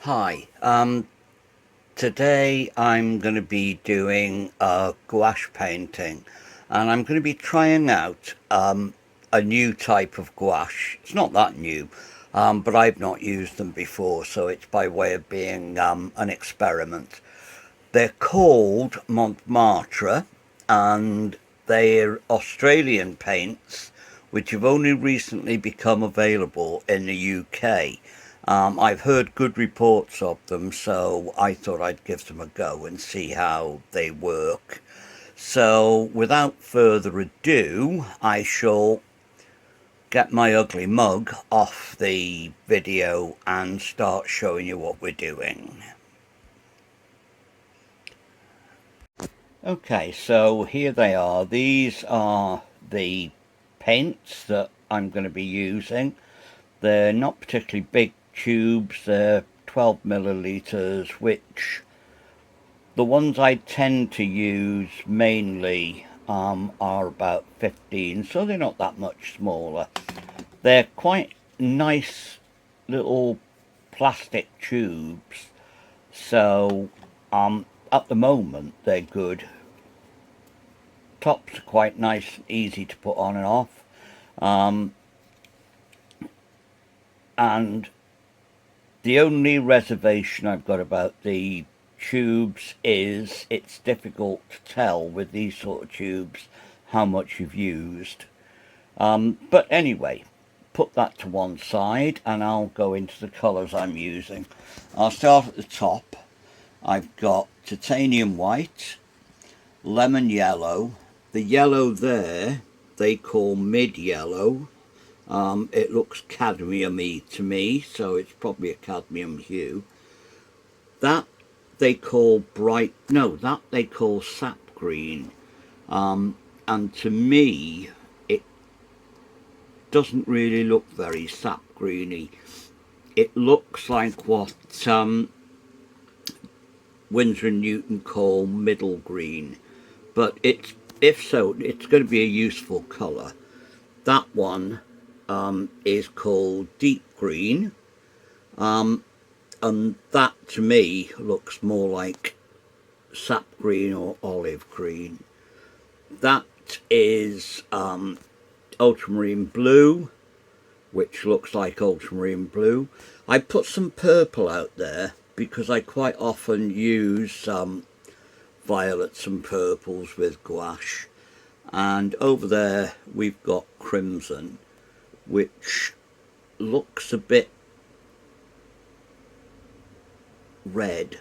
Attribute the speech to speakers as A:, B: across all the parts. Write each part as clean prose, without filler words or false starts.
A: Hi, today I'm going to be doing a gouache painting, and I'm going to be trying out a new type of gouache. It's not that new, but I've not used them before, so it's by way of being an experiment. They're called Mont Marte, and they're Australian paints which have only recently become available in the UK. I've heard good reports of them, so I thought I'd give them a go and see how they work. So, without further ado, I shall get my ugly mug off the video and start showing you what we're doing. Okay, so here they are. These are the paints that I'm going to be using. They're not particularly big tubes, they're 12 millilitres, which the ones I tend to use mainly are about 15, so they're not that much smaller. They're quite nice little plastic tubes, so at the moment they're good. Tops are quite nice and easy to put on and off. And the only reservation I've got about the tubes is it's difficult to tell with these sort of tubes how much you've used. But anyway, put that to one side and I'll go into the colours I'm using. I'll start at the top. I've got titanium white, lemon yellow. The yellow there they call mid yellow. It looks cadmium-y to me, so it's probably a cadmium hue. That they call that they call sap green. And to me, it doesn't really look very sap greeny. It looks like what Winsor and Newton call middle green. But if so, it's going to be a useful colour. That one is called deep green, and that to me looks more like sap green or olive green. That is ultramarine blue, which looks like ultramarine blue. I put some purple out there because I quite often use violets and purples with gouache. And over there we've got crimson, which looks a bit red.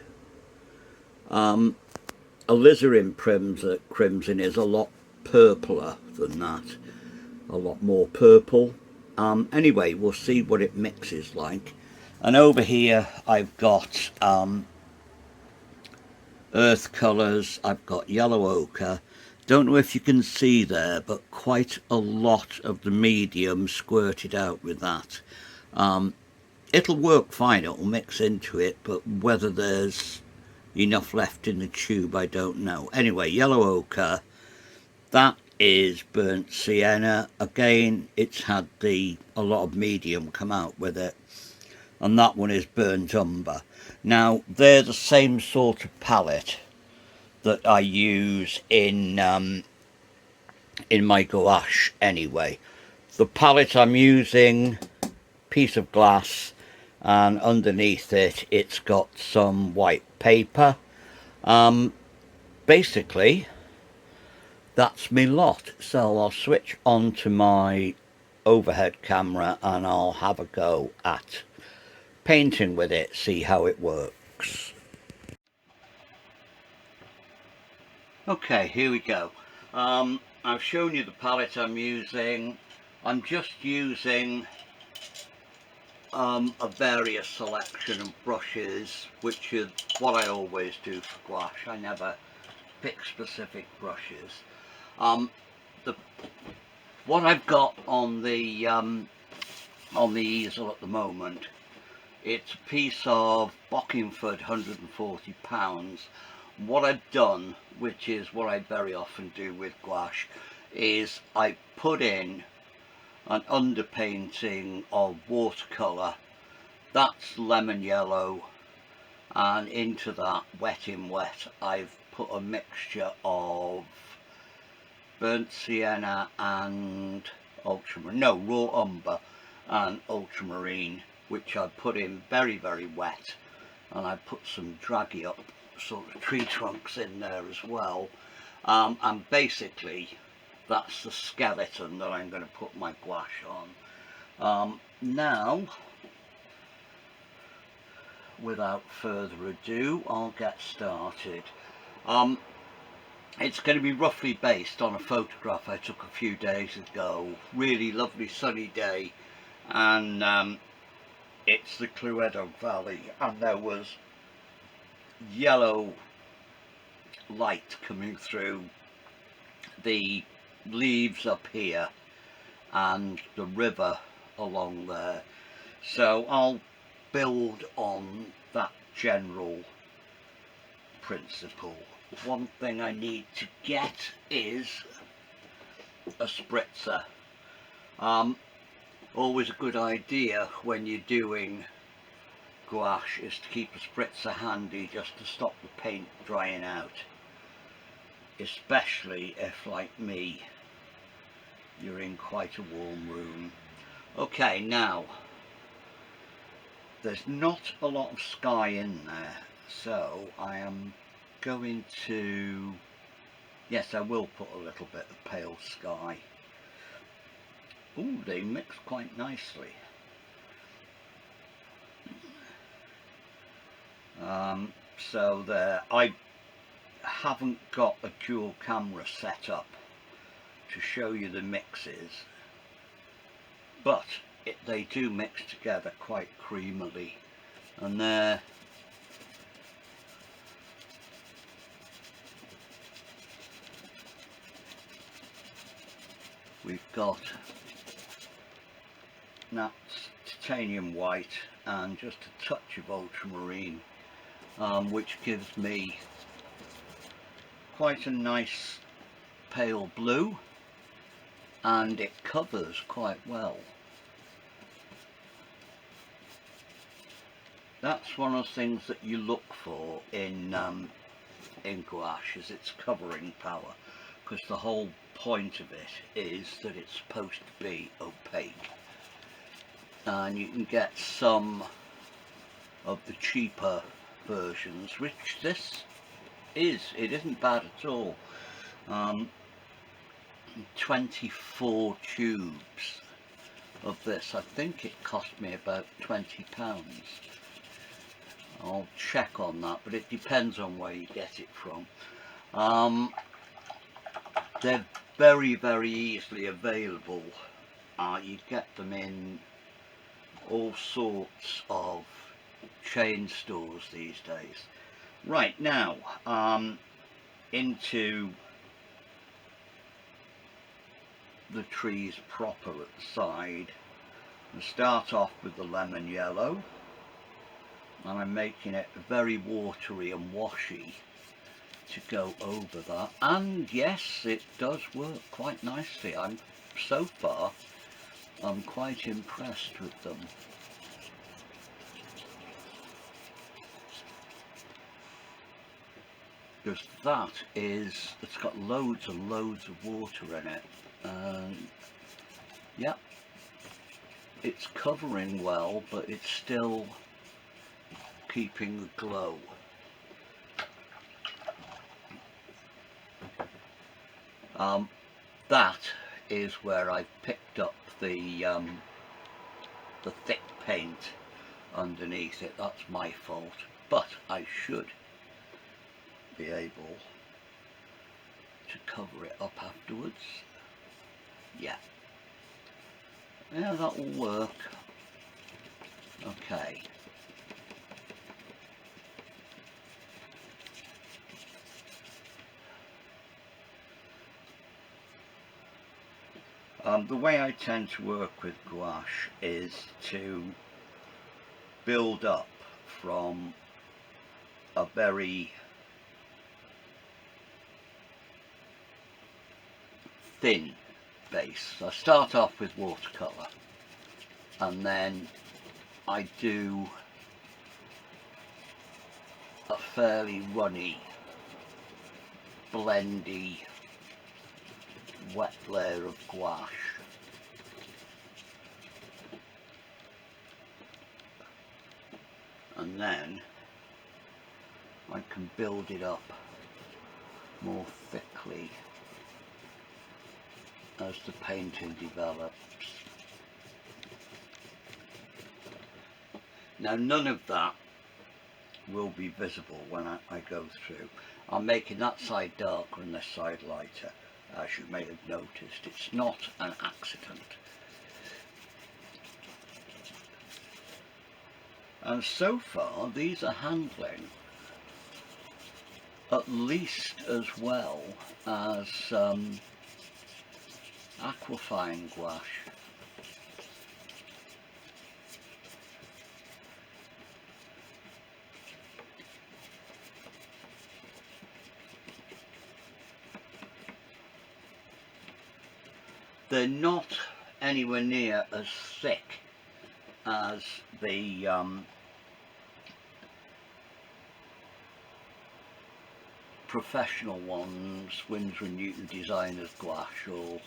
A: Alizarin crimson is a lot purpler than that, a lot more purple. Anyway, we'll see what it mixes like. And over here I've got earth colours. I've got yellow ochre. Don't know if you can see there, but quite a lot of the medium squirted out with that. It'll work fine, it'll mix into it, but whether there's enough left in the tube, I don't know. Anyway, yellow ochre, that is burnt sienna. Again, it's had a lot of medium come out with it. And that one is burnt umber. Now, they're the same sort of palette that I use in my gouache anyway. The palette I'm using, piece of glass, and underneath it it's got some white paper. Basically that's me lot, so I'll switch on to my overhead camera and I'll have a go at painting with it, see how it works. Okay, here we go. I've shown you the palette I'm using. I'm just using a various selection of brushes, which is what I always do for gouache. I never pick specific brushes. What I've got on the easel at the moment, it's a piece of Bockingford 140 pounds. What I've done, which is what I very often do with gouache, is I put in an underpainting of watercolour. That's lemon yellow, and into that wet in wet I've put a mixture of burnt sienna and raw umber and ultramarine, which I put in very, very wet, and I put some draggy up sort of tree trunks in there as well, and basically that's the skeleton that I'm going to put my gouache on. Now, without further ado, I'll get started. It's going to be roughly based on a photograph I took a few days ago. Really lovely sunny day, and it's the Cluedo Valley, and there was yellow light coming through the leaves up here and the river along there. So I'll build on that general principle. One thing I need to get is a spritzer. Always a good idea when you're doing gouache is to keep a spritzer handy, just to stop the paint drying out, especially if, like me, you're in quite a warm room. Okay, now there's not a lot of sky in there, so I am going to, yes, I will put a little bit of pale sky. Ooh, they mix quite nicely. So there, I haven't got a dual camera set up to show you the mixes, but they do mix together quite creamily. And there, we've got that titanium white and just a touch of ultramarine, which gives me quite a nice pale blue, and it covers quite well. That's one of the things that you look for in gouache, is its covering power, because the whole point of it is that it's supposed to be opaque. And you can get some of the cheaper versions, which this is. It isn't bad at all. 24 tubes of this. I think it cost me about £20. I'll check on that, but it depends on where you get it from. They're very, very easily available. You get them in all sorts of chain stores these days. Right, now into the trees proper at the side. I start off with the lemon yellow, and I'm making it very watery and washy to go over that. And yes, it does work quite nicely. So far I'm quite impressed with them. Because that is, it's got loads and loads of water in it, and yeah, it's covering well, but it's still keeping the glow. That is where I picked up the thick paint underneath it. That's my fault, but I should be able to cover it up afterwards. Yeah, that will work. Okay. The way I tend to work with gouache is to build up from a very thin base. I start off with watercolour, and then I do fairly runny, blendy, wet layer of gouache. And then I can build it up more thickly as the painting develops. Now none of that will be visible when I go through. I'm making that side darker and this side lighter, as you may have noticed. It's not an accident. And so far these are handling at least as well as aquafine gouache. They're not anywhere near as thick as the professional ones, Winsor & Newton Designer's Gouache or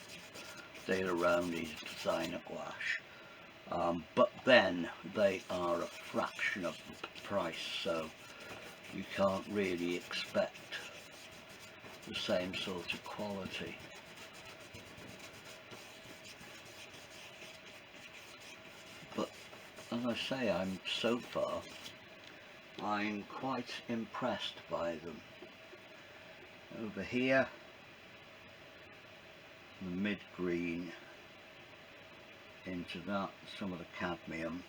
A: Dale Rowney's Designer Gouache. But then they are a fraction of the price, so you can't really expect the same sort of quality. But as I say, so far I'm quite impressed by them. Over here, the mid-green into that, some of the cadmium.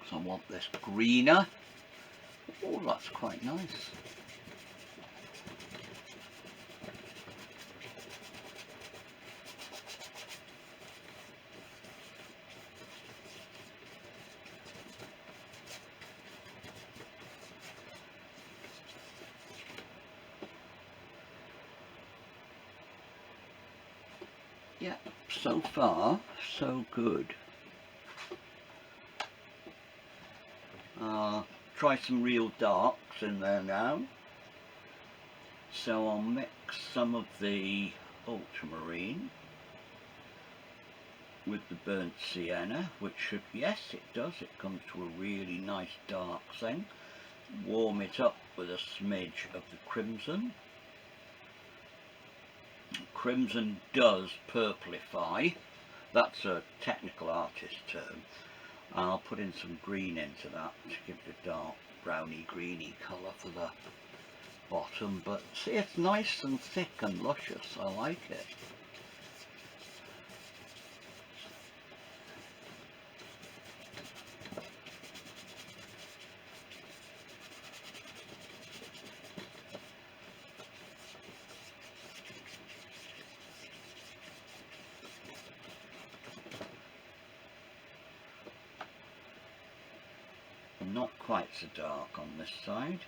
A: So I want this greener. Oh, that's quite nice. Yeah, so far, so good. Try some real darks in there now. So I'll mix some of the ultramarine with the burnt sienna, which should, yes it does, it comes to a really nice dark thing. Warm it up with a smidge of the crimson. Crimson does purplify, that's a technical artist term. I'll put in some green into that to give it a dark browny greeny colour for the bottom, but see, it's nice and thick and luscious, I like it. Not quite so dark on this side.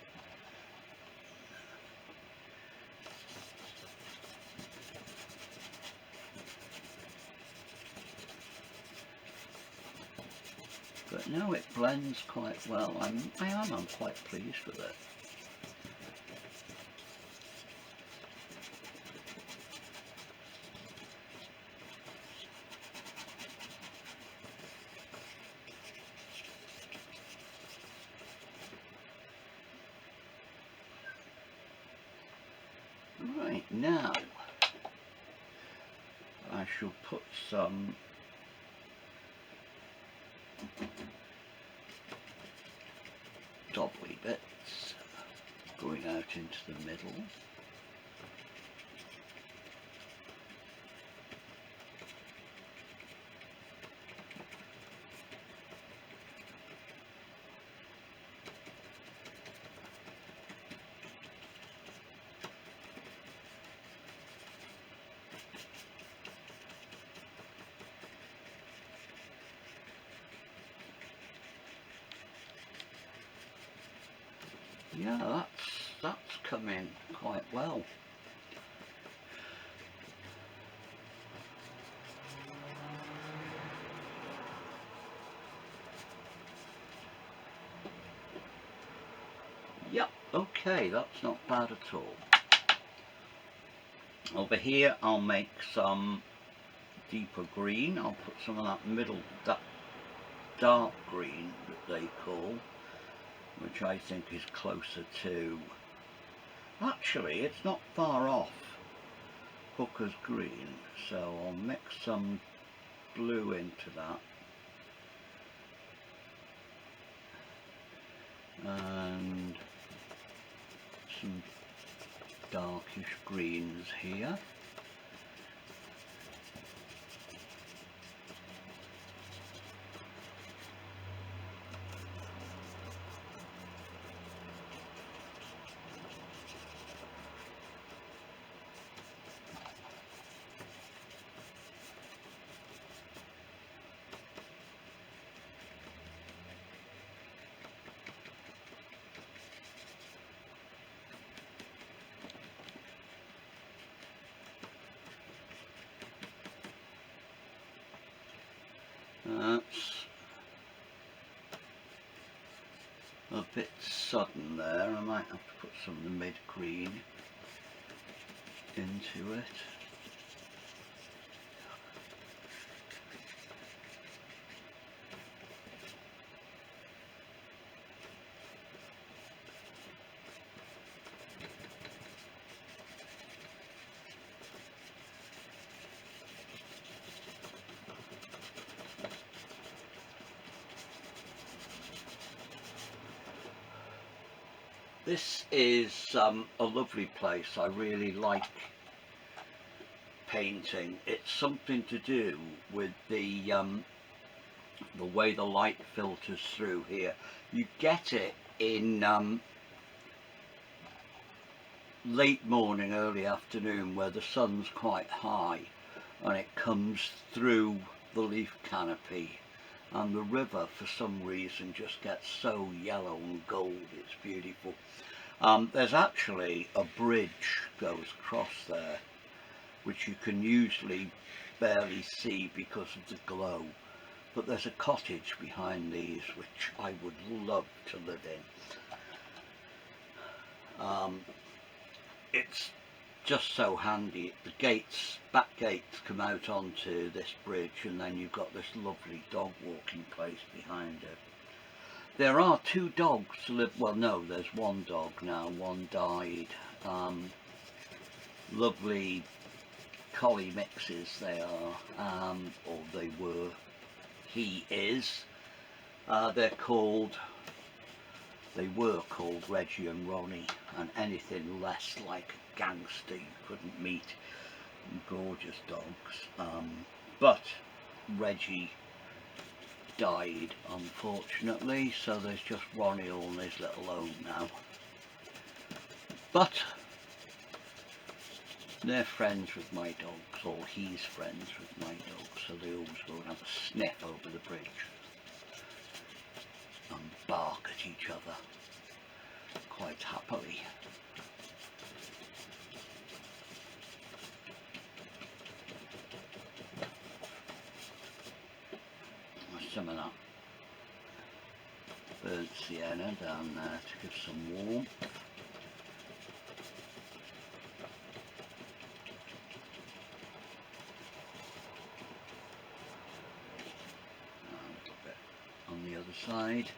A: But no, it blends quite well. I'm quite pleased with it. Right, now I shall put some doubly bits going out into the middle. Yeah, that's come in quite well. Yep, Okay, that's not bad at all. Over here I'll make some deeper green. I'll put some of that middle, that dark green that they call, which I think is closer to, actually it's not far off Hooker's green, so I'll mix some blue into that, and some darkish greens here. That's a bit sudden there. I might have to put some of the mid-green into it. This is a lovely place. I really like painting. It's something to do with the way the light filters through here. You get it in late morning, early afternoon, where the sun's quite high and it comes through the leaf canopy, and the river for some reason just gets so yellow and gold. It's beautiful. There's actually a bridge goes across there, which you can usually barely see because of the glow, but there's a cottage behind these which I would love to live in. It's just so handy. The gates, back gates, come out onto this bridge, and then you've got this lovely dog walking place behind it. There are two dogs to live, well no, there's one dog now, one died. Lovely collie mixes they are, or they were, he is. They were called Reggie and Ronnie, and anything less like a gangster you couldn't meet. Gorgeous dogs, but Reggie died unfortunately, so there's just Ronnie on his little own now. But they're friends with my dogs, or he's friends with my dogs, so they always go and have a sniff over the bridge and bark at each other quite happily. There's some of that burnt sienna down there to give some warmth. And a little bit on the other side.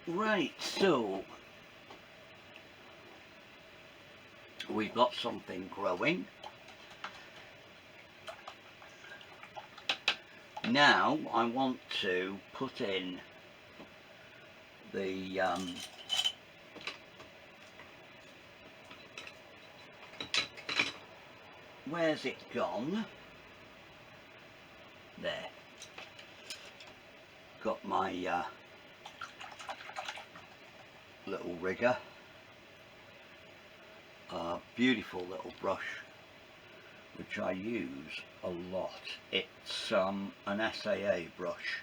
A: Right, so we've got something growing. Now I want to put in the where's it gone? There. Got my little rigger. Beautiful little brush which I use a lot. It's an SAA brush,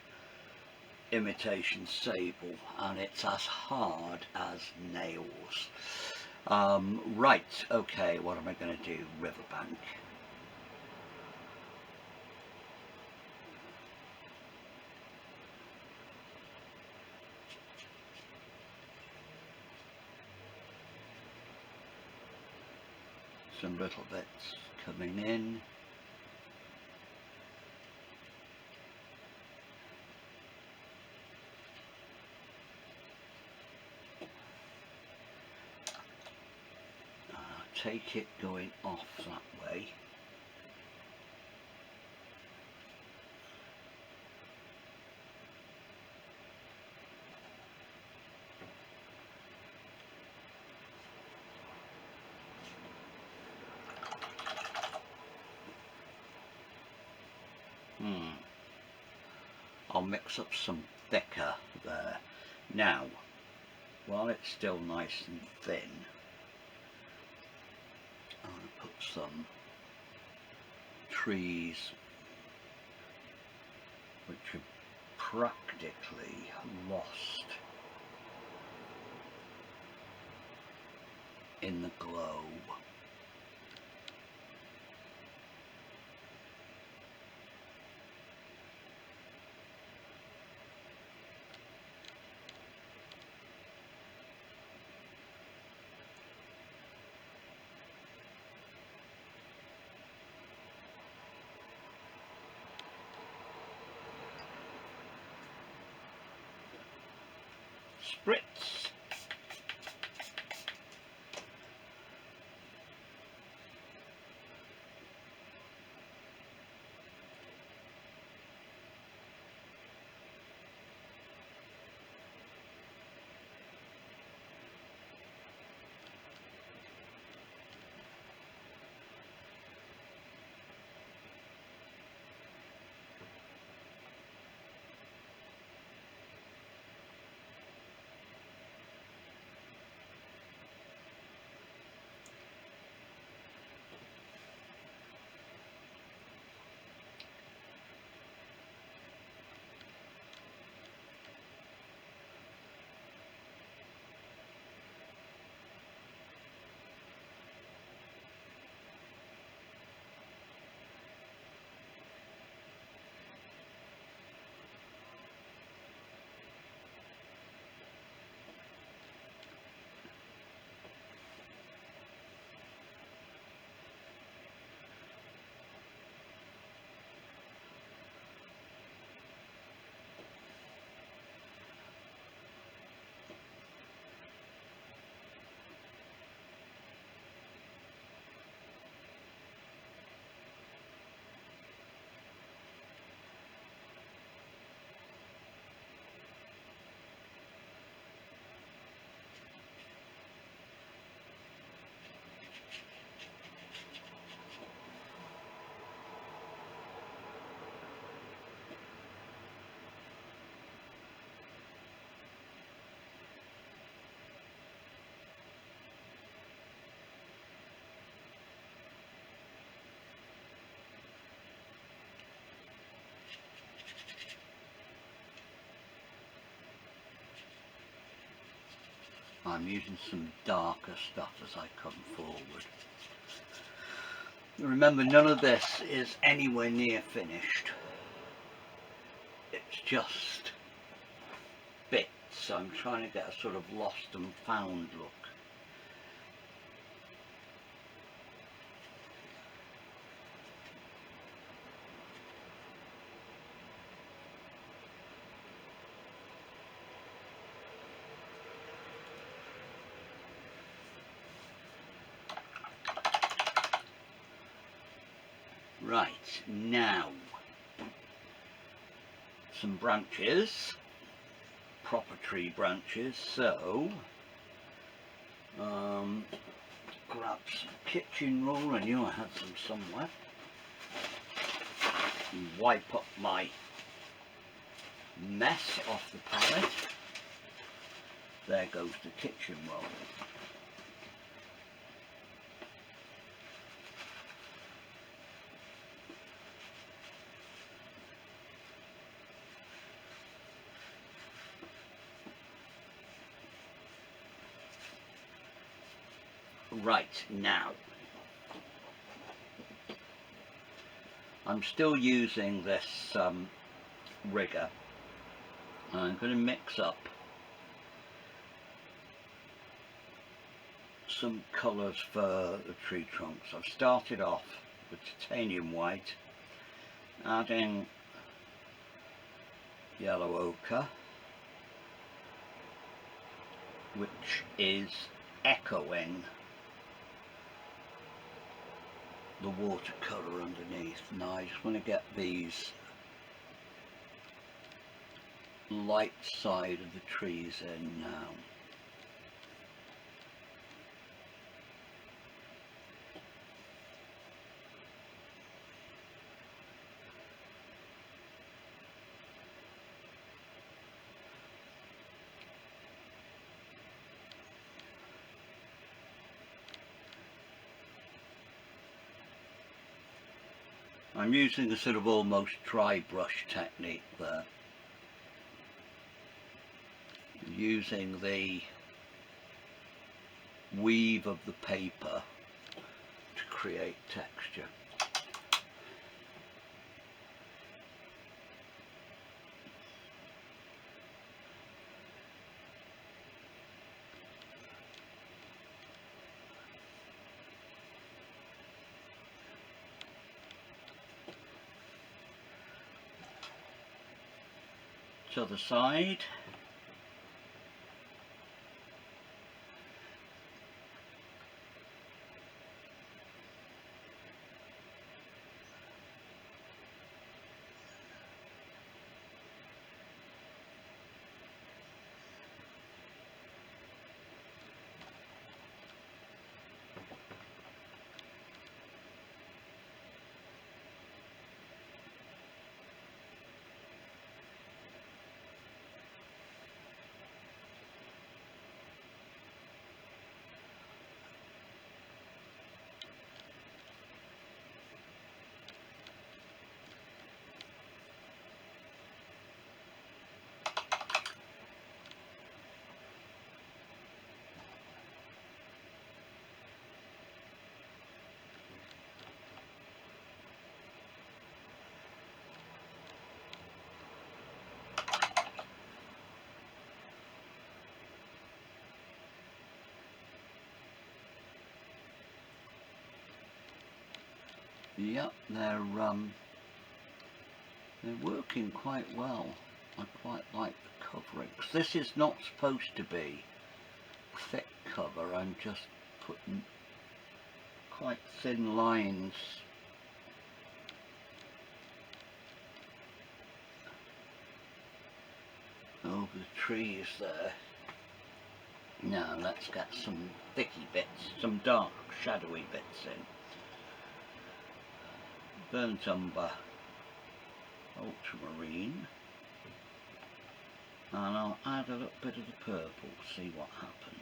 A: imitation sable, and it's as hard as nails. Right, okay, what am I going to do? Riverbank. some little bits coming in. Take it going off that way. I'll mix up some thicker there. Now, while it's still nice and thin, I'm going to put some trees which are practically lost in the glow. Spritz. I'm using some darker stuff as I come forward. Remember, none of this is anywhere near finished. It's just bits. I'm trying to get a sort of lost and found look. Right, now some branches, proper tree branches, so grab some kitchen roll. I knew I had some somewhere, and wipe up my mess off the palette. There goes the kitchen roll. Right, now I'm still using this rigger. I'm going to mix up some colours for the tree trunks. I've started off with titanium white, adding yellow ochre, which is echoing the watercolour underneath. Now I just want to get these light side of the trees in now. I'm using a sort of almost dry brush technique there, using the weave of the paper to create texture. To the side. Yep, they're working quite well. I quite like the covering. This is not supposed to be thick cover. I'm just putting quite thin lines over the trees there. Now let's get some thicky bits, some dark shadowy bits in. Burnt umber, ultramarine, and I'll add a little bit of the purple, see what happens.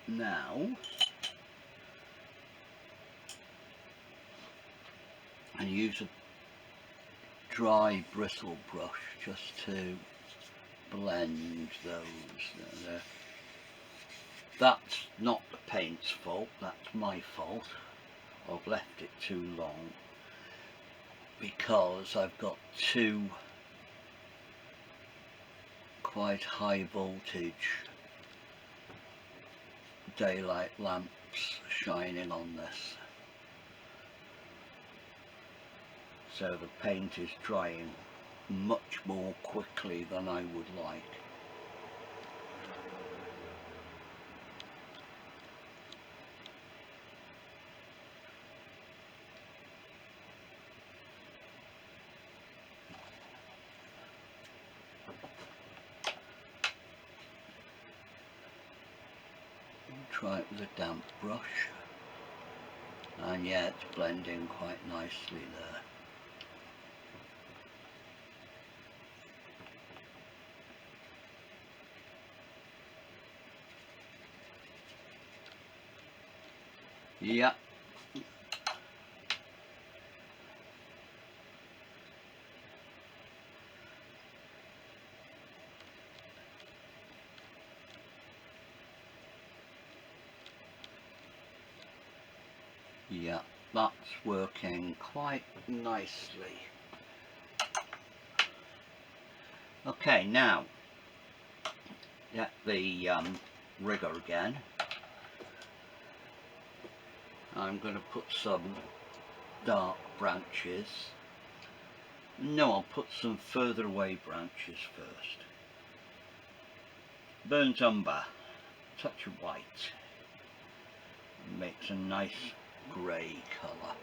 A: Now, I use a dry bristle brush just to blend those. That's not the paint's fault, that's my fault. I've left it too long because I've got two quite high voltage daylight lamps shining on this, so the paint is drying much more quickly than I would like. Try it with a damp brush, and yeah, it's blending quite nicely there. Yeah, Yeah, that's working quite nicely. Okay, now get the rigger again. I'm going to put some dark branches. No, I'll put some further away branches first. Burnt umber, touch of white. Makes a nice grey colour.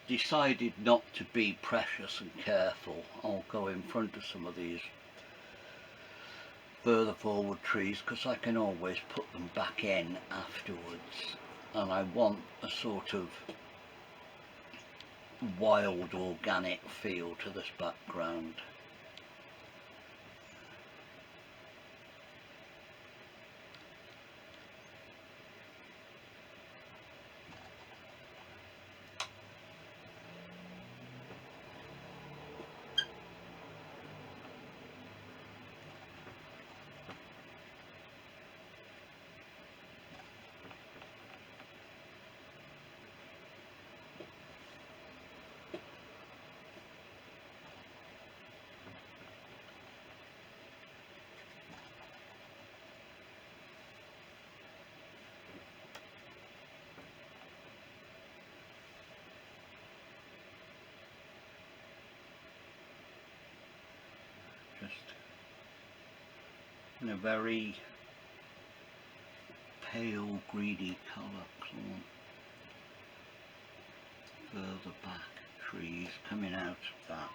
A: Decided not to be precious and careful. I'll go in front of some of these further forward trees because I can always put them back in afterwards, and I want a sort of wild organic feel to this background. Just in a very pale greeny colour, further back trees coming out of that.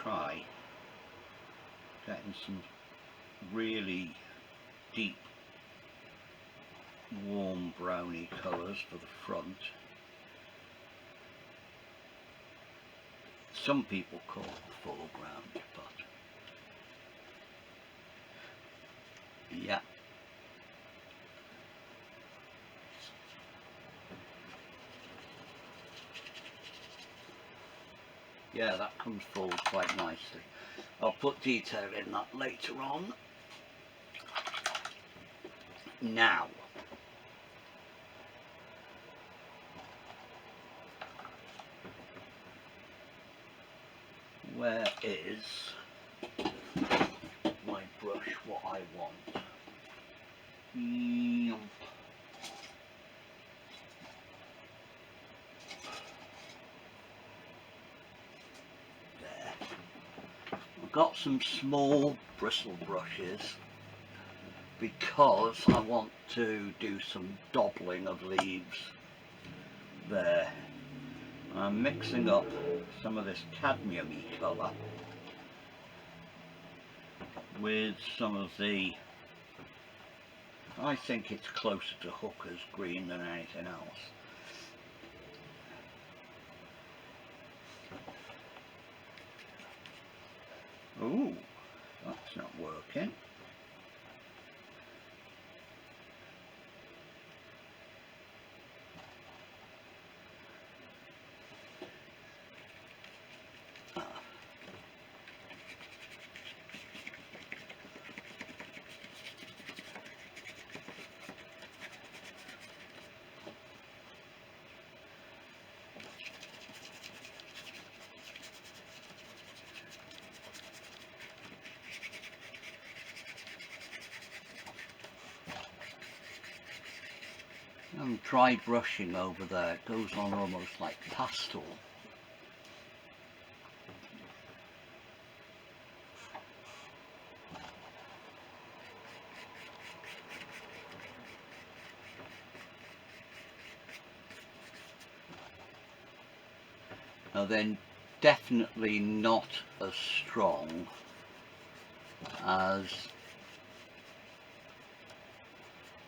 A: Try getting some really deep warm browny colours for the front. Some people call it the foreground, but yeah. Yeah, that comes forward quite nicely. I'll put detail in that later on. Now, where is my brush what I want? There. I've got some small bristle brushes because I want to do some doubling of leaves there. I'm mixing up some of this cadmium-y colour with some of the, I think it's closer to Hooker's green than anything else. Ooh, that's not working. I'm dry brushing over there, it goes on almost like pastel. Now then, definitely not as strong as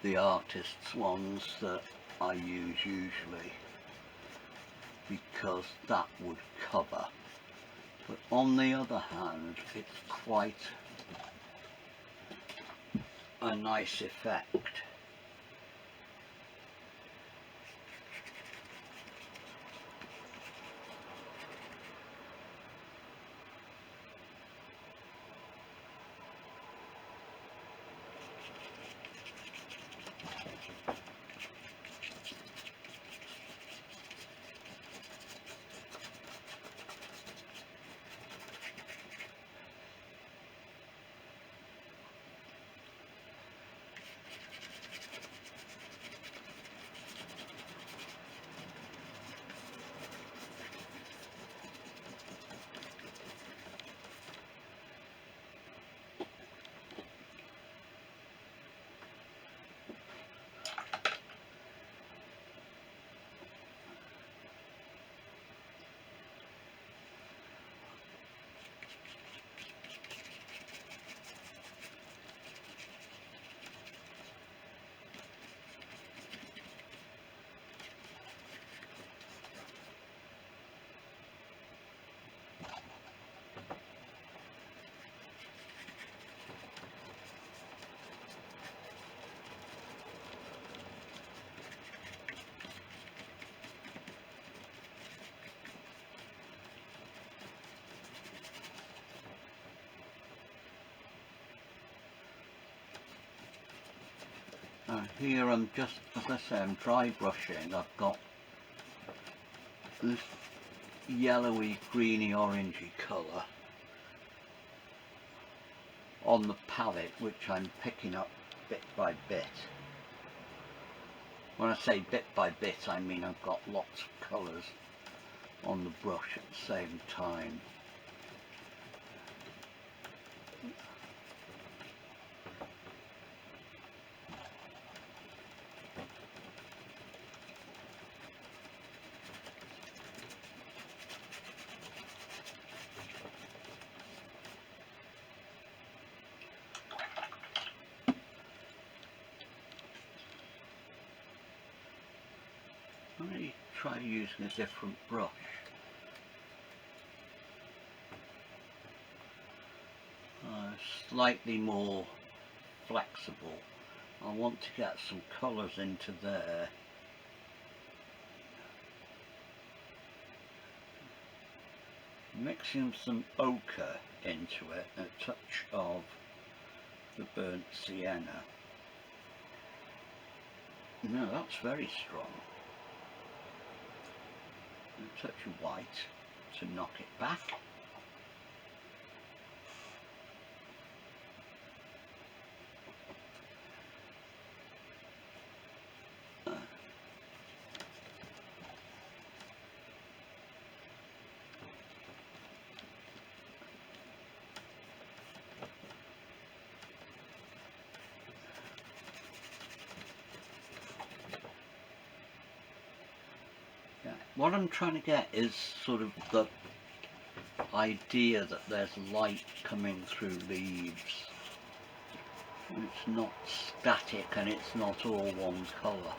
A: the artist's ones that I use usually, because that would cover. But on the other hand, it's quite a nice effect. Here I'm just, as I say, I'm dry brushing. I've got this yellowy, greeny, orangey colour on the palette, which I'm picking up bit by bit. When I say bit by bit, I mean I've got lots of colours on the brush at the same time. Let me try using a different brush. Slightly more flexible. I want to get some colours into there. Mixing some ochre into it, a touch of the burnt sienna. No, that's very strong. A touch of white to knock it back. What I'm trying to get is sort of the idea that there's light coming through leaves. It's not static and it's not all one colour.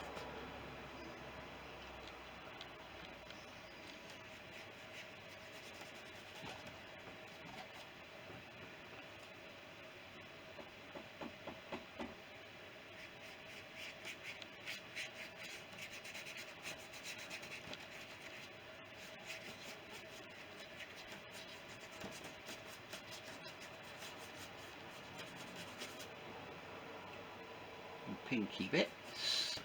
A: Pinky bits.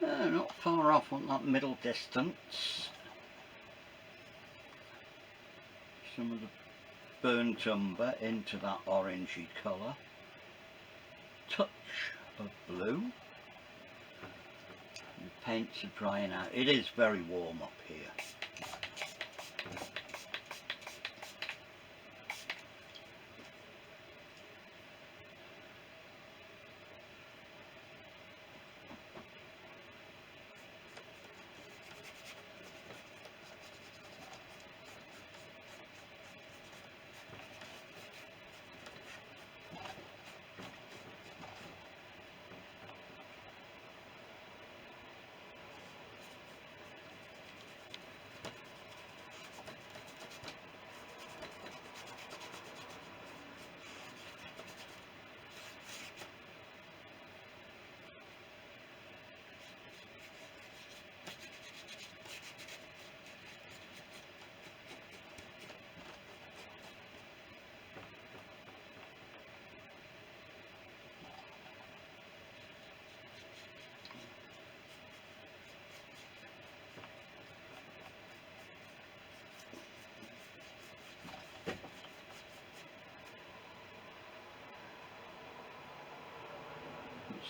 A: Not far off on that middle distance. Some of the burnt umber into that orangey colour. Touch of blue. The paints are drying out. It is very warm up here.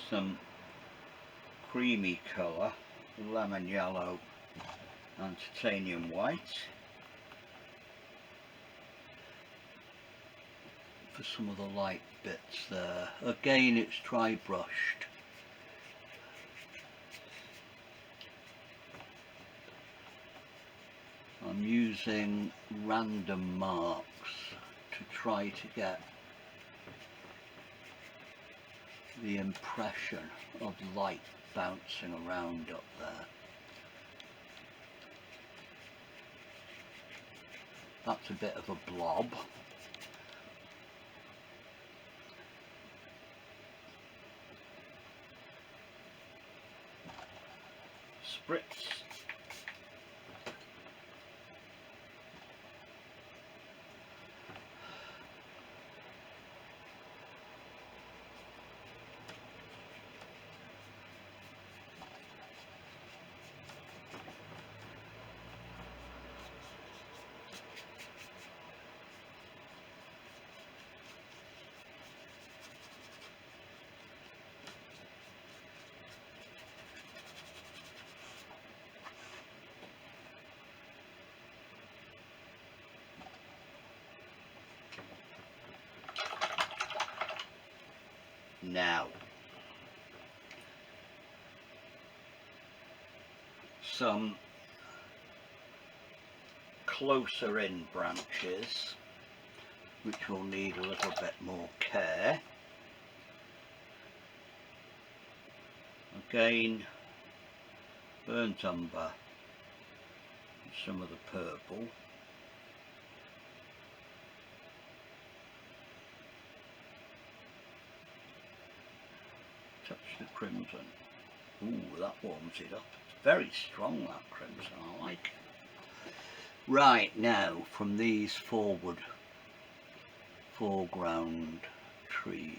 A: Some creamy colour, lemon yellow and titanium white for some of the light bits there. Again, it's dry brushed. I'm using random marks to try to get the impression of light bouncing around up there. That's a bit of a blob. Spritz. Now, some closer in branches which will need a little bit more care. Again, burnt umber and some of the purple. Touch the crimson. Ooh, that warms it up. It's very strong, that crimson, I like it. Right, now from these foreground trees.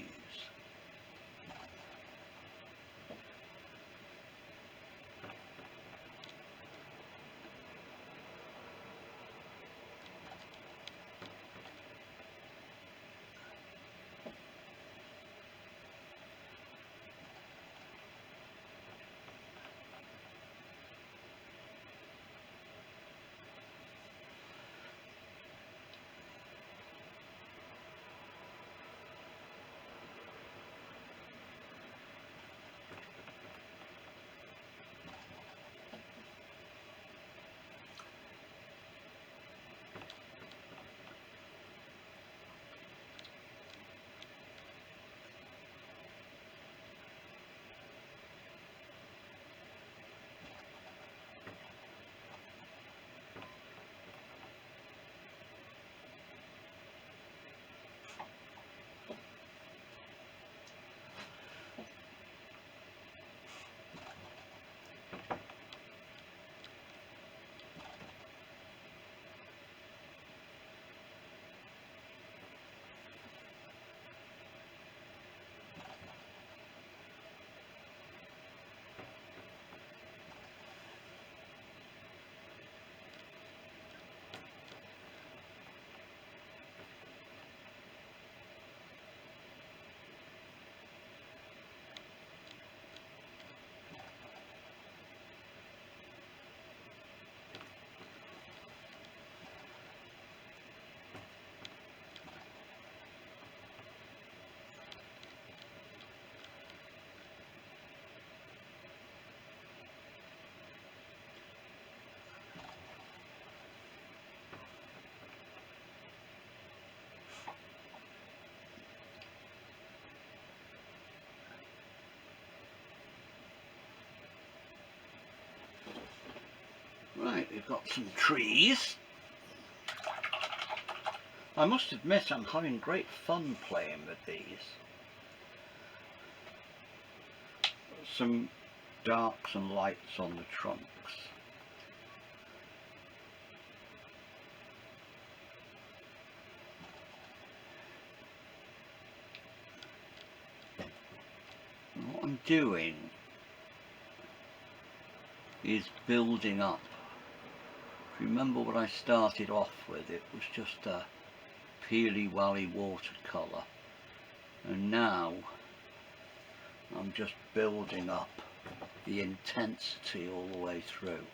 A: we've got some trees. I must admit I'm having great fun playing with these. Some darks and lights on the trunks. And what I'm doing is building up. If you remember what I started off with, it was just a peely wally watercolour, and now I'm just building up the intensity all the way through.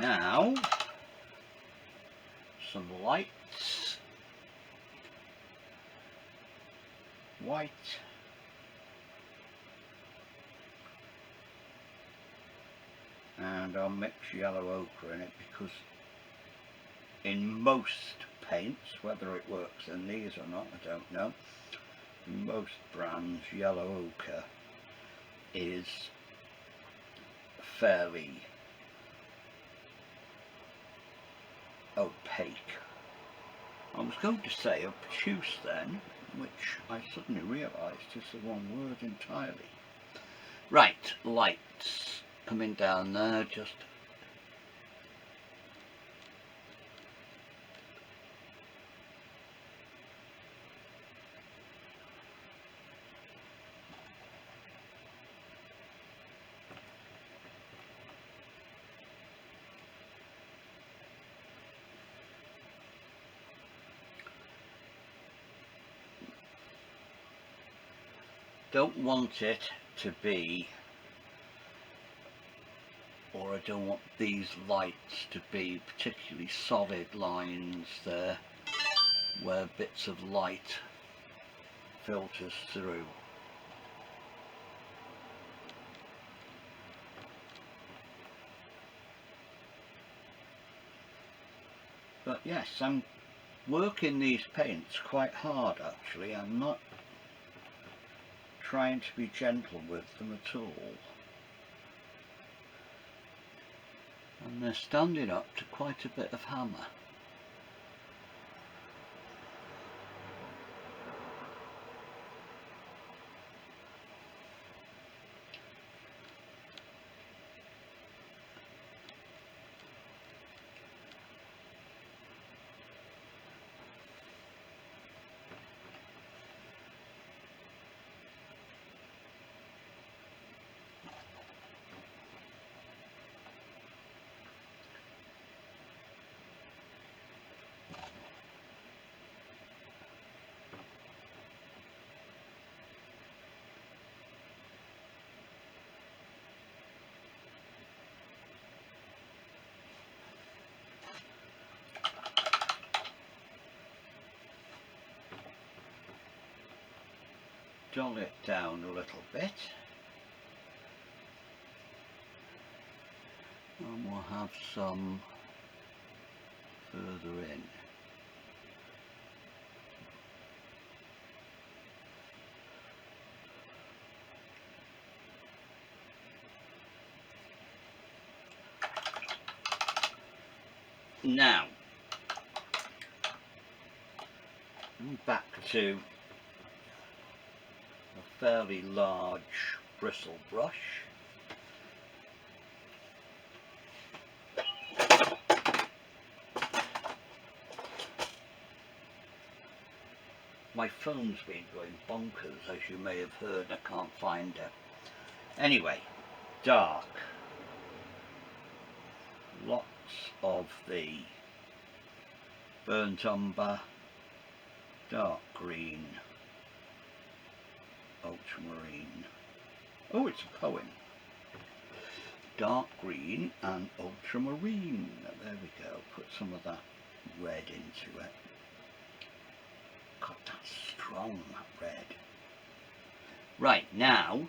A: Now, some lights, white, and I'll mix yellow ochre in it, because in most paints, whether it works in these or not, I don't know, in most brands yellow ochre is fairly opaque. I was going to say obtuse then, which I suddenly realised is the wrong word entirely. Right, lights coming down there, just don't want it to be, or I don't want these lights to be particularly solid lines there where bits of light filters through. But yes, I'm working these paints quite hard actually. I'm not trying to be gentle with them at all. And they're standing up to quite a bit of hammer. Dull it down a little bit, and we'll have some further in. Now, I'm back to a fairly large bristle brush. My phone's been going bonkers, as you may have heard. I can't find it. Anyway, dark. Lots of the burnt umber, dark green, ultramarine. Oh, it's a poem. Dark green and ultramarine. There we go. Put some of that red into it. God, that's strong, that red. Right, now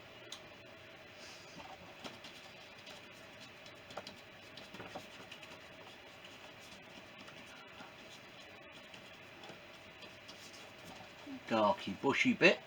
A: darky bushy bits.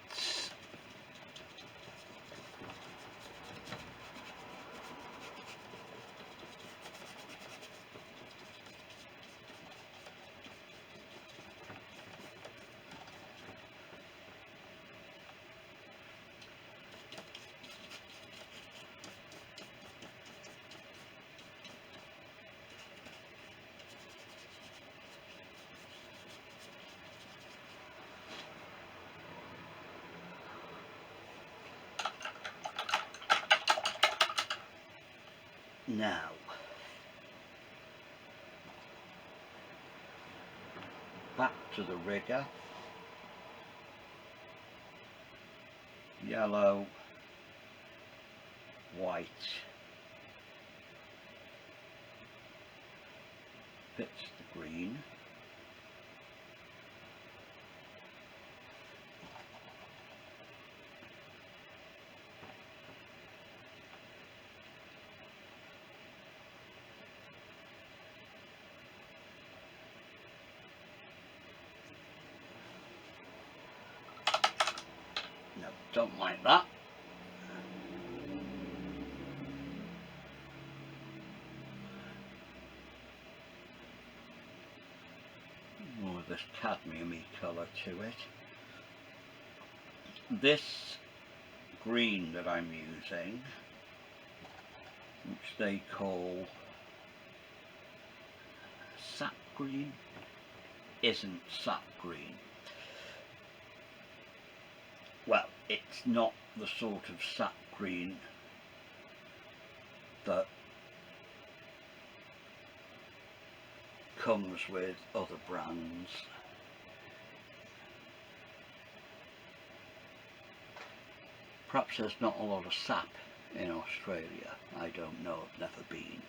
A: Now, back to the rigger, yellow, white, fits the green, no, don't like that. More of this cadmium-y colour to it. This green that I'm using, which they call sap green, isn't sap green. Well, it's not the sort of sap green that comes with other brands. Perhaps there's not a lot of sap in Australia. I don't know, I've never been.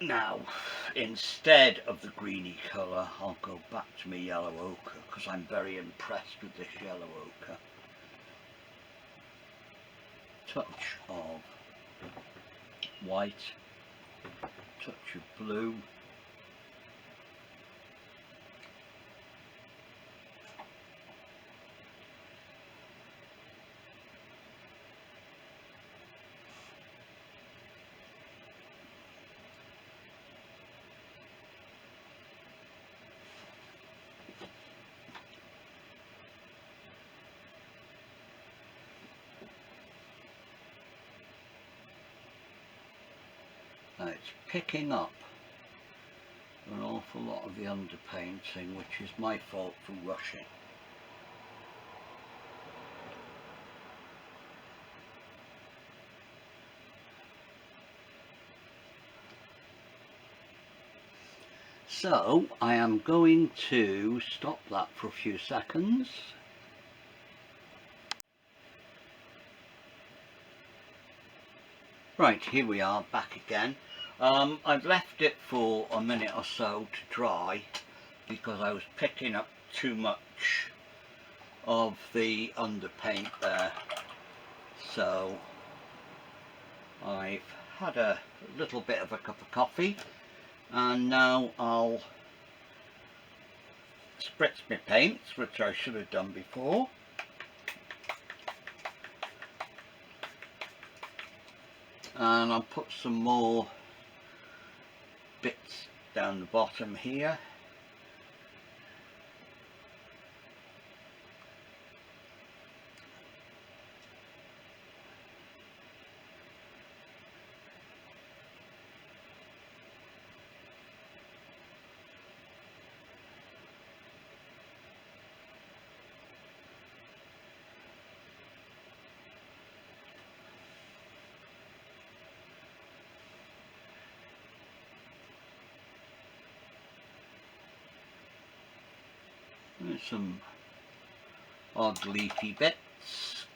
A: Now, instead of the greeny colour, I'll go back to my yellow ochre, because I'm very impressed with this yellow ochre. Touch of white, touch of blue, now it's picking up an awful lot of the underpainting, which is my fault for rushing. So I am going to stop that for a few seconds. Right, here we are back again. I've left it for a minute or so to dry because I was picking up too much of the underpaint there. So I've had a little bit of a cup of coffee, and now I'll spritz my paints, which I should have done before. And I'll put some more bits down the bottom here, There's some odd leafy bits.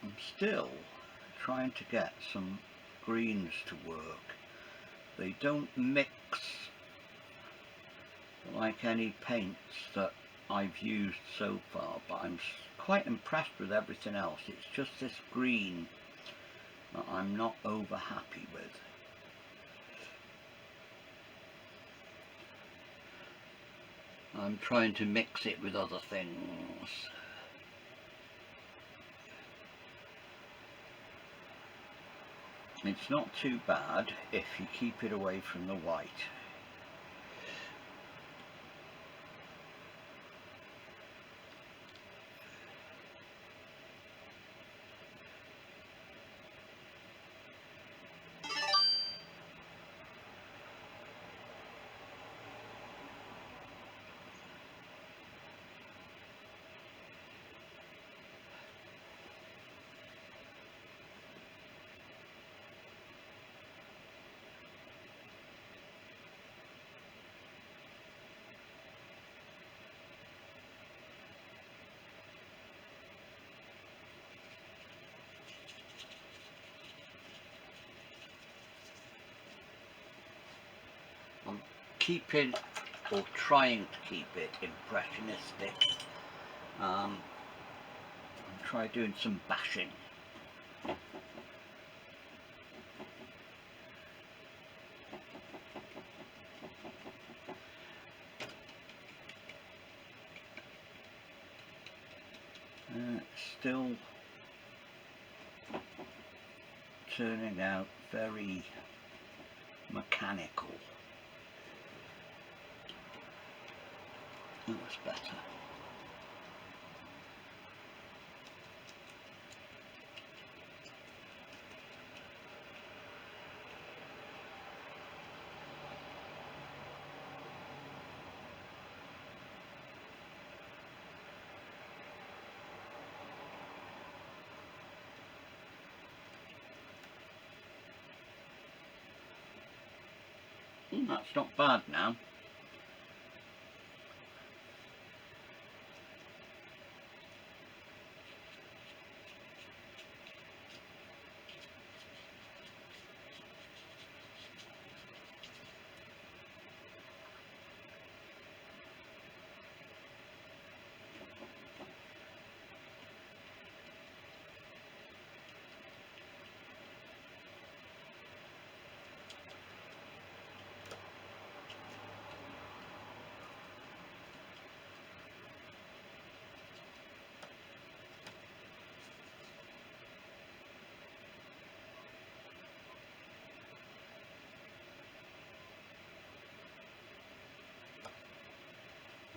A: I'm still trying to get some greens to work. They don't mix like any paints that I've used so far, but I'm quite impressed with everything else. It's just this green that I'm not over happy with. I'm trying to mix it with other things. It's not too bad if you keep it away from the white. I'm keeping, or trying to keep it, impressionistic. I'll try doing some bashing. Still turning out very mechanical. That's better. That's not bad now.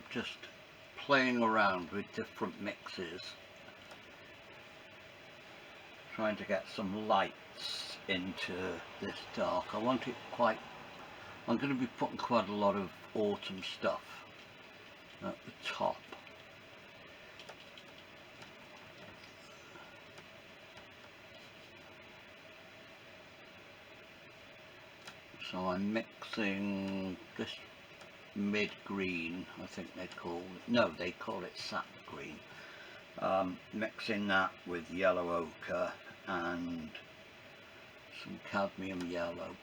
A: Just playing around with different mixes, trying to get some lights into this dark. I want it quite, I'm going to be putting quite a lot of autumn stuff at the top. So I'm mixing this mid green, I think they call it, no, they call it sap green. Mixing that with yellow ochre and some cadmium yellow.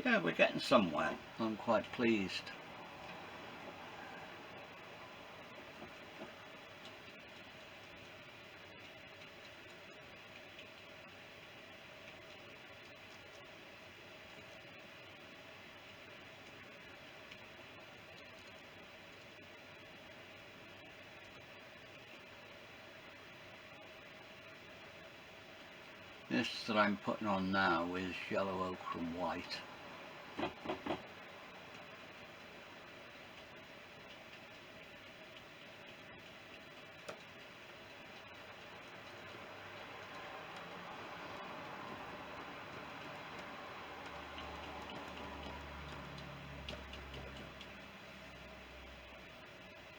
A: Yeah, we're getting somewhere. I'm quite pleased. This that I'm putting on now is yellow ochre and white.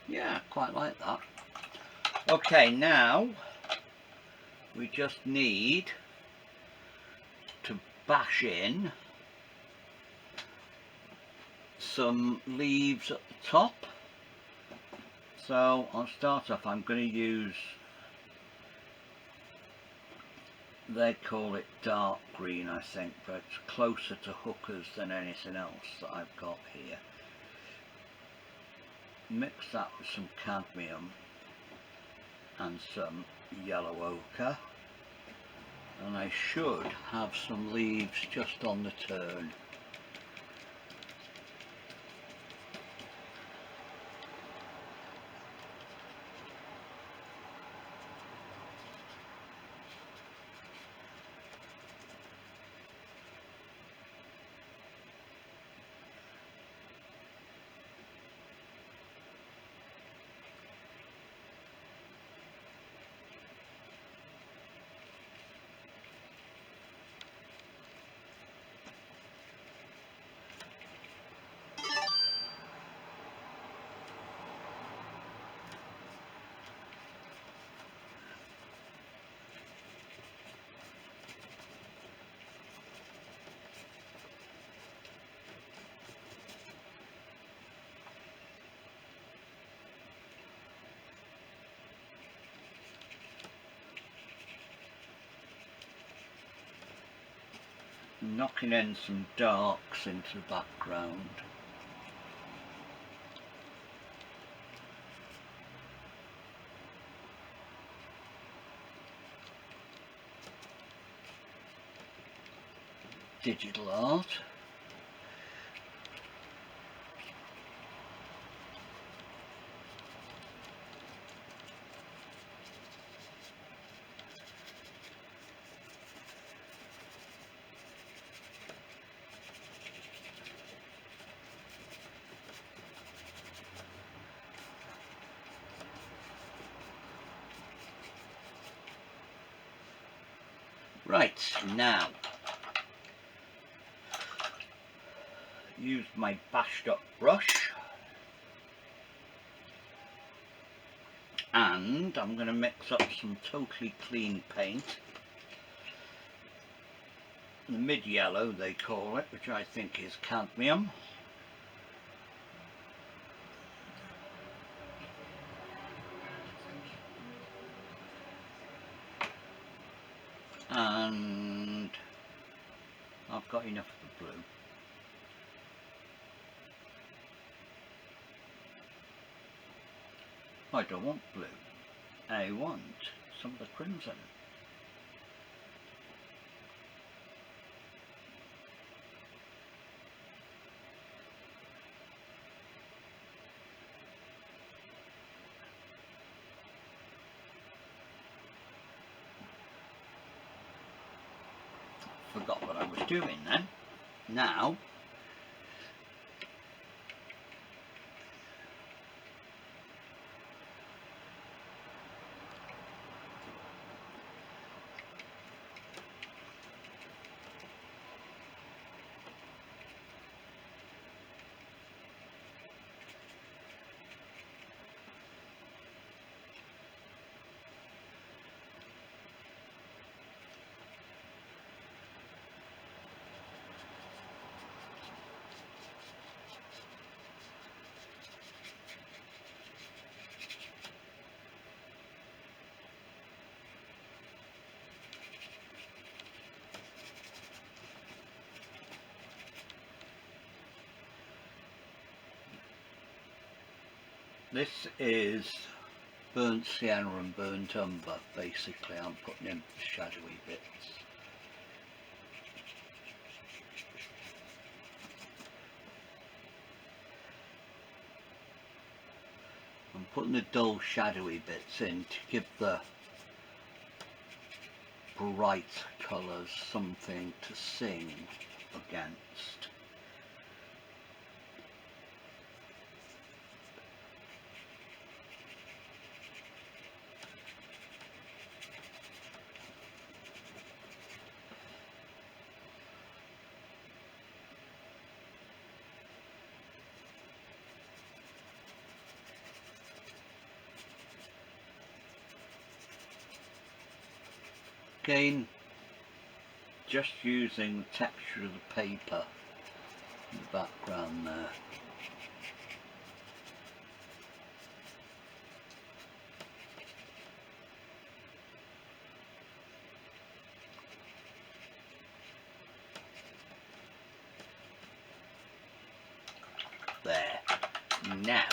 A: Yeah, quite like that. Okay, now we just need to bash in some leaves at the top. So I'll start off, I'm going to use, they call it dark green I think, but it's closer to hookers than anything else that I've got here. Mix that with some cadmium and some yellow ochre, and I should have some leaves just on the turn. Knocking in some darks into the background. Digital art. Right, now use my bashed up brush and I'm going to mix up some totally clean paint, the mid yellow they call it, which I think is cadmium. And I've got enough of the blue. I don't want blue, I want some of the crimson. Forgot what I was doing then. Now this is burnt sienna and burnt umber, basically. I'm putting in shadowy bits. I'm putting the dull shadowy bits in to give the bright colours something to sing against. Again, just using the texture of the paper in the background there. There. Now,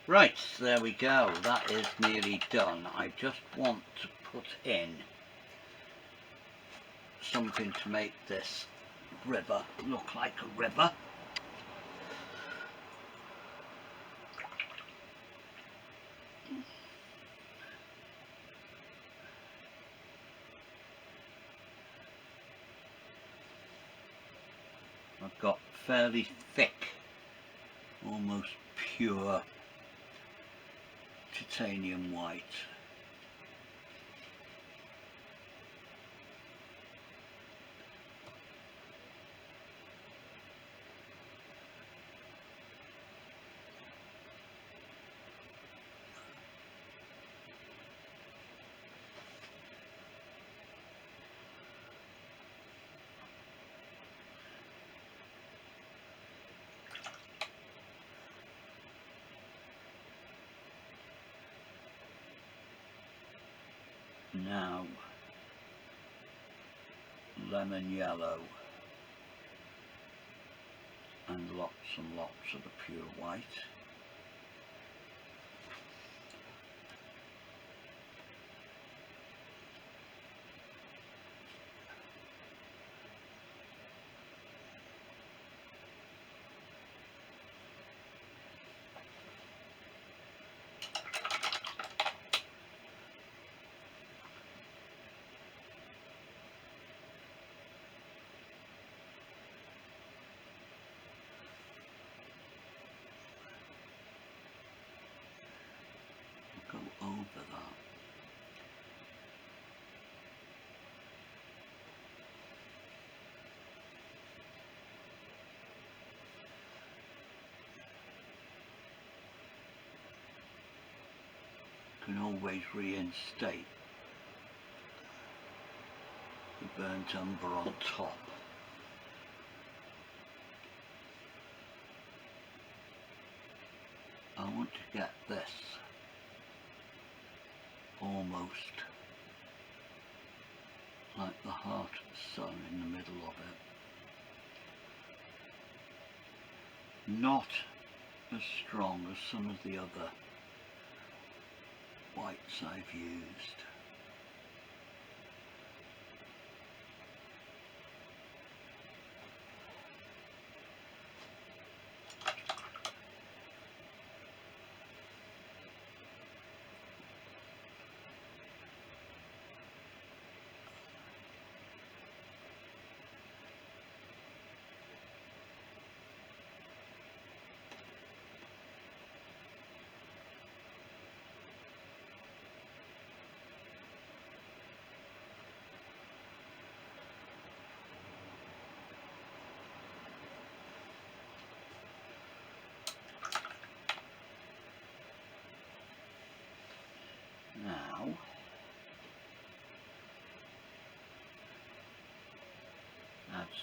A: right, there we go, that is nearly done. I just want to put in something to make this river look like a river. I've got fairly thick, almost pure titanium white. Now, lemon yellow and lots of the pure white. Go over that. Can always reinstate the burnt umber on top. I want to get this almost like the heart of the sun in the middle of it. Not as strong as some of the other whites I've used.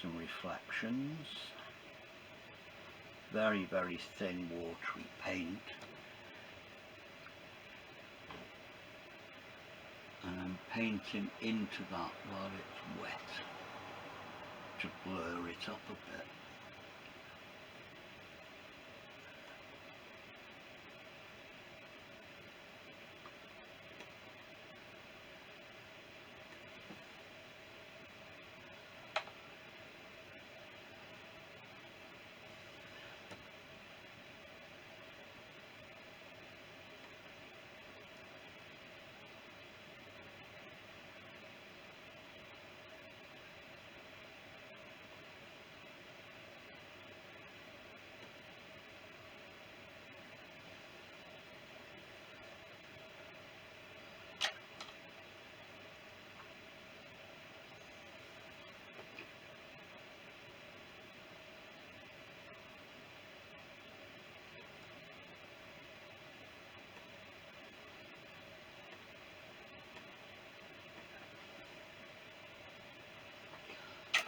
A: some reflections. Very, very thin watery paint. And I'm painting into that while it's wet to blur it up a bit.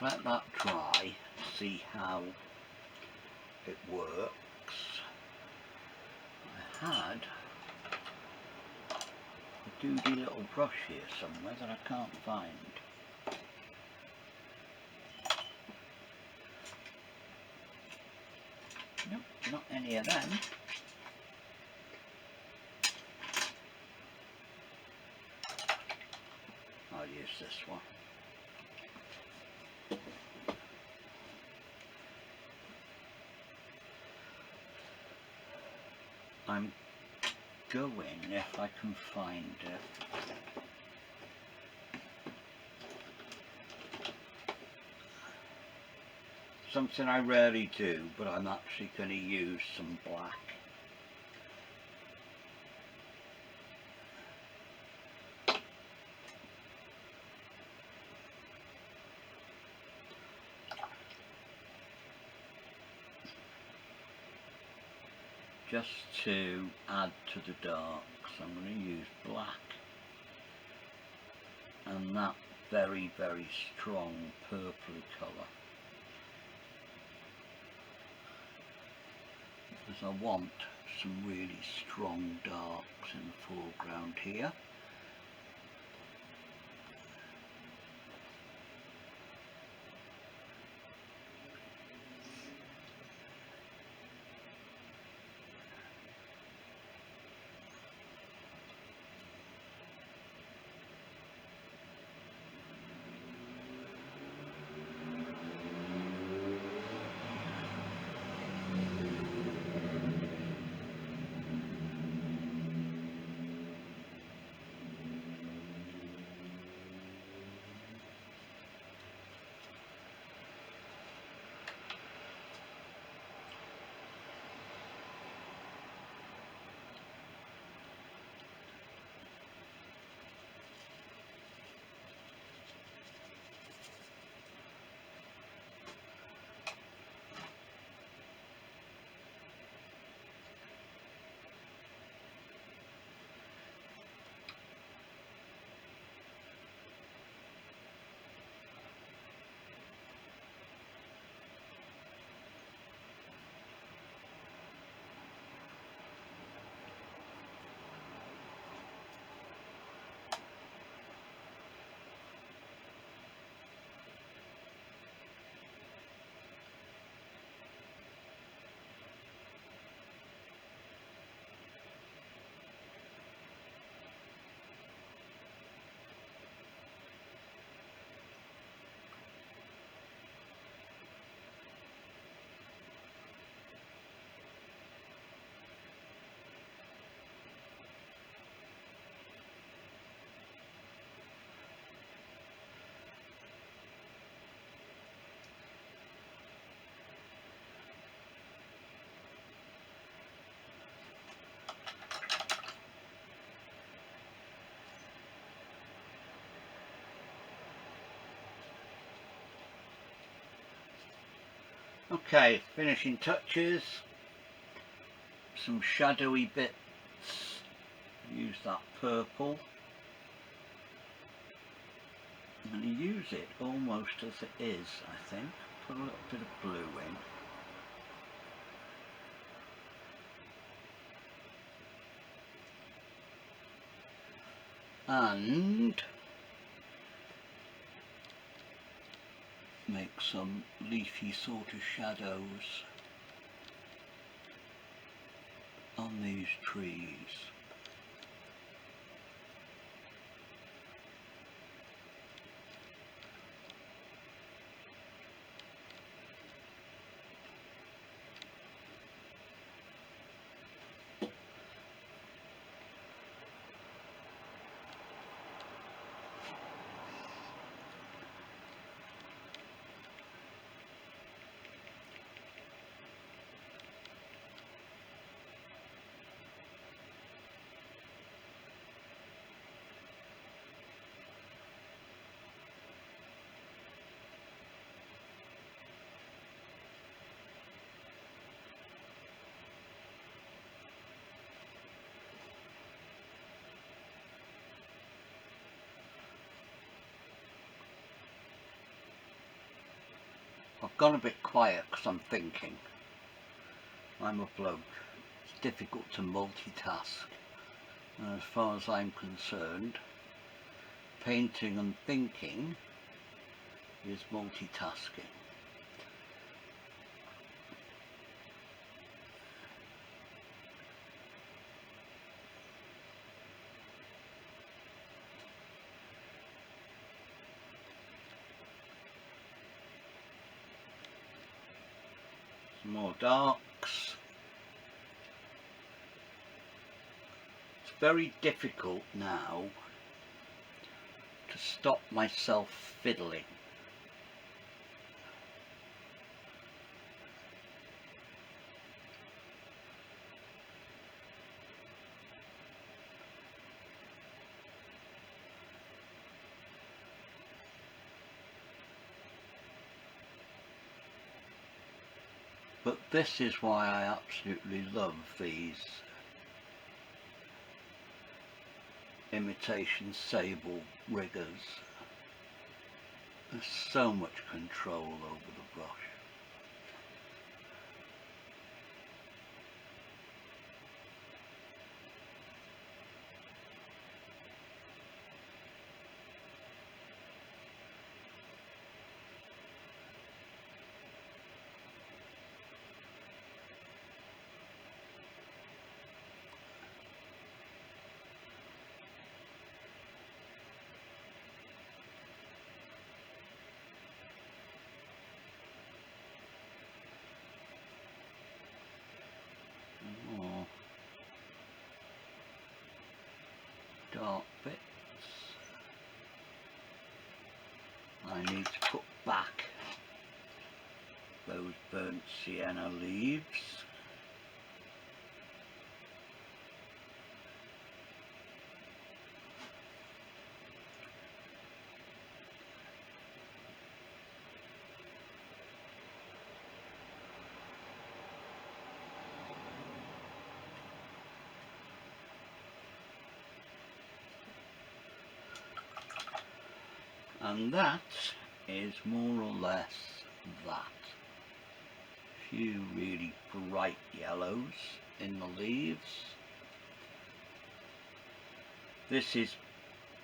A: Let that dry, see how it works. I had a doody little brush here somewhere that I can't find. Nope, not any of them. I'll use this one. I'm going, if I can find it, something I rarely do, but I'm actually going to use some black. Just to add to the darks, I'm going to use black and that very, very strong purpley colour, because I want some really strong darks in the foreground here. Okay, finishing touches, some shadowy bits, use that purple. I'm going to use it almost as it is, I think. Put a little bit of blue in. And make some leafy sort of shadows on these trees. I've gone a bit quiet because I'm thinking. I'm a bloke. It's difficult to multitask. And as far as I'm concerned, painting and thinking is multitasking. Some more darks. It's very difficult now to stop myself fiddling. But this is why I absolutely love these imitation sable riggers. There's so much control over the brush. More dark bits. I need to put back those burnt sienna leaves. And that is more or less that. A few really bright yellows in the leaves. This is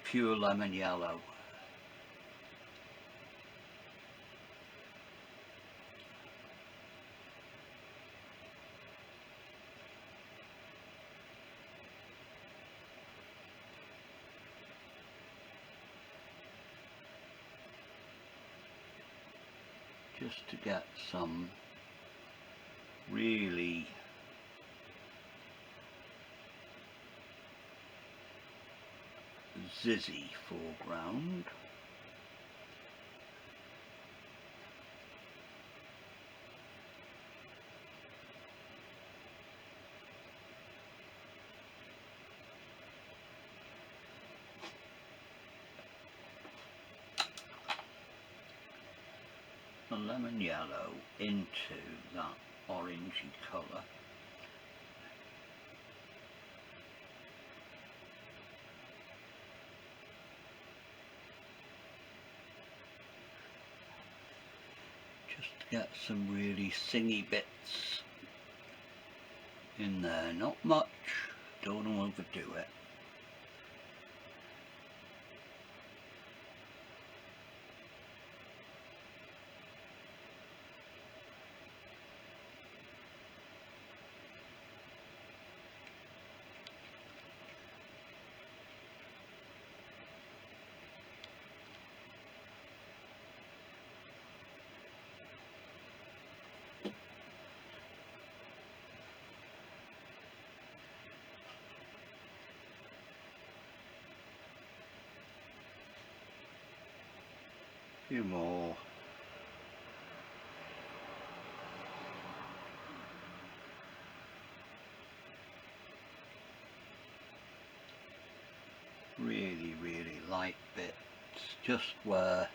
A: pure lemon yellow. Just to get some really zizzy foreground. The lemon yellow into that orangey colour. some really singy bits in there, not much, don't want to overdo it. A few more. Really, really light bits, just where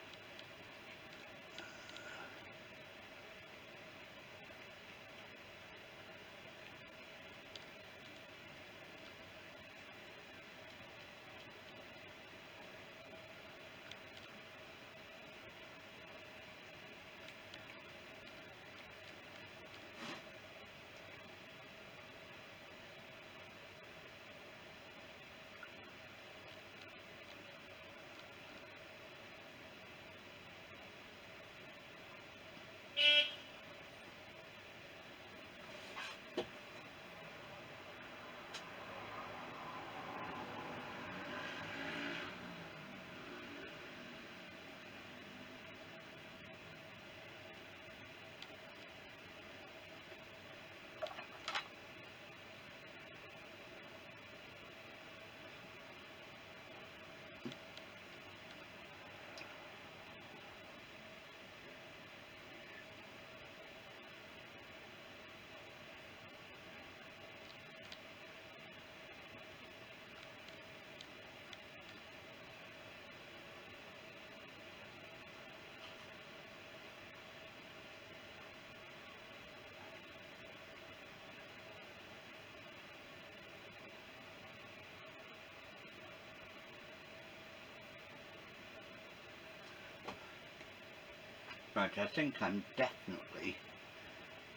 A: right, I think I'm definitely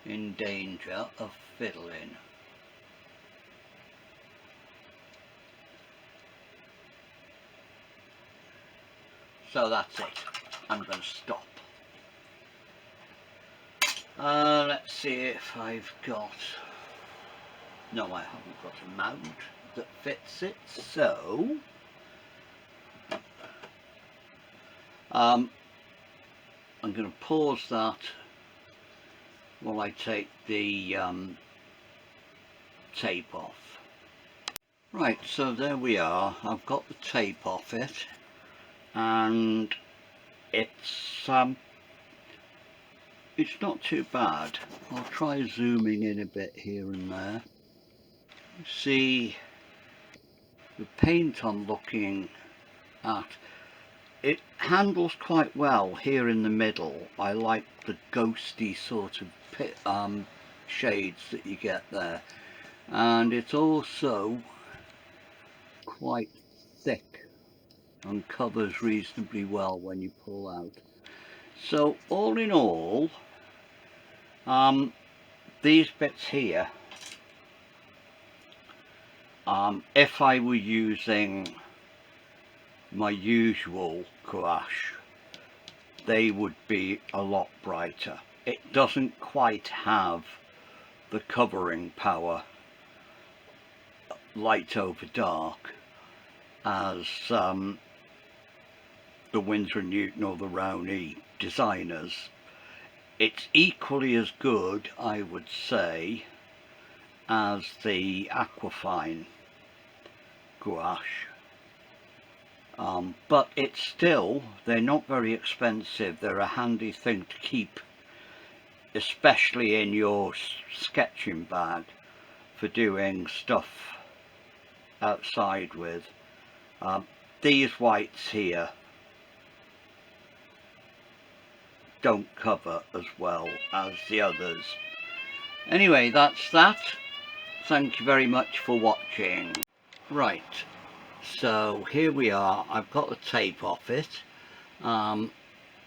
A: in danger of fiddling. So that's it, I'm going to stop. Let's see if I've got, no, I haven't got a mount that fits it, so I'm going to pause that while I take the tape off. Right, so there we are, I've got the tape off it, and it's not too bad. I'll try zooming in a bit here and there. See the paint I'm looking at, it handles quite well here in the middle. I like the ghosty sort of shades that you get there, and it's also quite thick and covers reasonably well when you pull out. So all in all, these bits here, if I were using my usual gouache, they would be a lot brighter. It doesn't quite have the covering power, light over dark, as the Winsor & Newton or the Rowney designers. It's equally as good, I would say, as the Aquafine gouache, but it's still, they're not very expensive. They're a handy thing to keep, especially in your sketching bag for doing stuff outside with. These whites here don't cover as well as the others. Anyway, that's that. Thank you very much for watching. Right, so here we are. I've got the tape off it.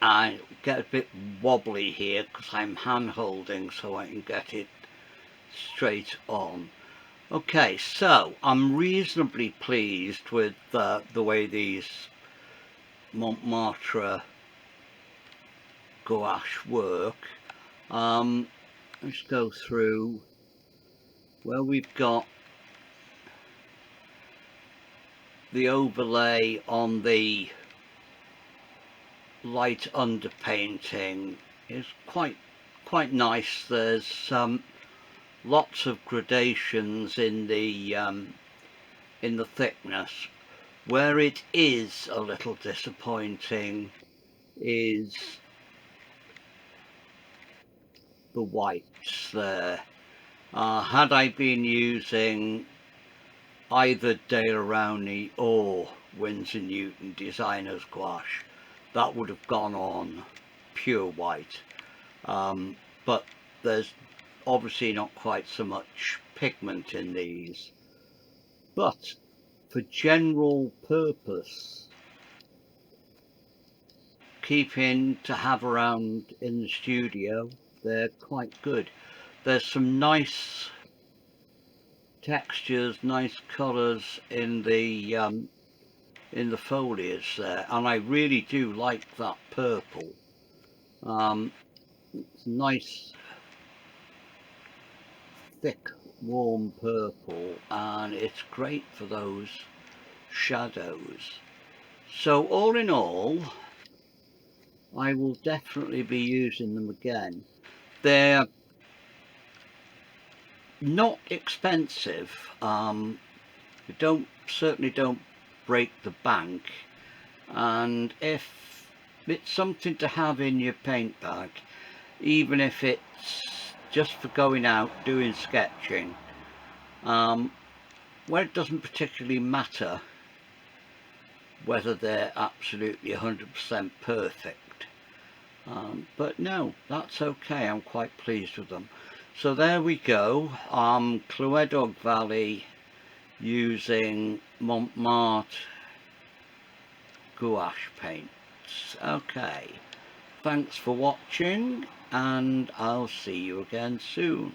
A: I get a bit wobbly here because I'm hand holding so I can get it straight on. Okay, so I'm reasonably pleased with the way these Mont Marte Gouache work. Let's go through where we've got the overlay on the light underpainting is quite nice. There's lots of gradations in the thickness. Where it is a little disappointing is the whites there. Had I been using either Dale Rowney or Winsor Newton Designer's Gouache, that would have gone on pure white. But there's obviously not quite so much pigment in these. But for general purpose, keeping to have around in the studio, they're quite good. There's some nice textures, nice colours in the foliage there, and I really do like that purple. It's nice, thick, warm purple, and it's great for those shadows. So all in all, I will definitely be using them again. They're not expensive. They certainly don't break the bank, and if it's something to have in your paint bag, even if it's just for going out doing sketching, where it doesn't particularly matter whether they're absolutely 100% perfect. But no, that's okay. I'm quite pleased with them. So there we go. Clywedog Valley using Mont Marte Gouache paints. Okay, thanks for watching, and I'll see you again soon.